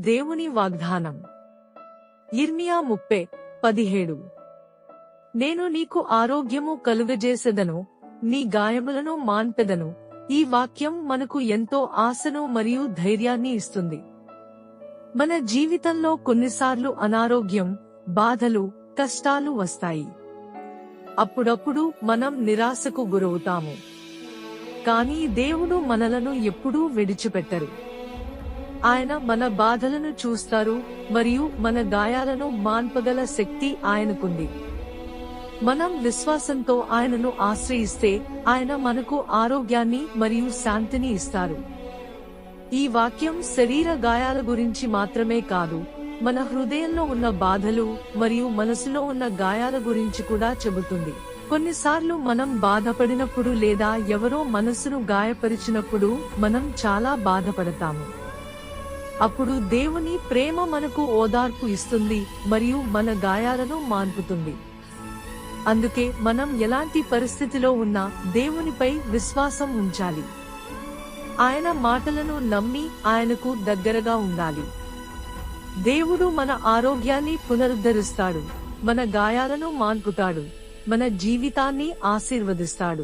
దేవుని వాగ్దానం. యిర్మీయా 30:17. నేను నీకు ఆరోగ్యము కలుగజేసెదను, నీ గాయములను మాన్పెదను. ఈ వాక్యం మనకు ఎంతో ఆశను మరియు ధైర్యాన్ని ఇస్తుంది. మన జీవితంలో కొన్నిసార్లు అనారోగ్యం, బాధలు, కష్టాలు వస్తాయి. అప్పుడప్పుడు మనం నిరాశకు గురవుతాము. కానీ దేవుడు మనలను ఎప్పుడూ విడిచిపెట్టరు. ఆయన మన బాధలను చూస్తారు మరియు మన గాయాలను మాన్పగల శక్తి ఆయనకుంది. మనం విశ్వాసంతో ఆయనను ఆశ్రయిస్తే ఆయన మనకు ఆరోగ్యాన్ని మరియు శాంతిని ఇస్తారు. ఈ వాక్యం శరీర గాయాల గురించి మాత్రమే కాదు, మన హృదయంలో ఉన్న బాధలు మరియు మనసులో ఉన్న గాయాల గురించి కూడా చెబుతుంది. కొన్నిసార్లు మనం బాధపడినప్పుడు లేదా ఎవరో మనసును గాయపరిచినప్పుడు మనం చాలా బాధపడతాము. అప్పుడు దేవుని ప్రేమ మనకు ఓదార్పు ఇస్తుంది మరియు మన గాయాలను మాన్పుతుంది. అందుకే మనం ఎలాంటి పరిస్థితిలో ఉన్నా దేవునిపై విశ్వాసం ఉంచాలి. ఆయన మాటలను నమ్మి ఆయనకు దగ్గరగా ఉండాలి. దేవుడు మన ఆరోగ్యాన్ని పునరుద్ధరిస్తాడు, మన గాయాలను మాన్పుతాడు, మన జీవితాన్ని ఆశీర్వదిస్తాడు.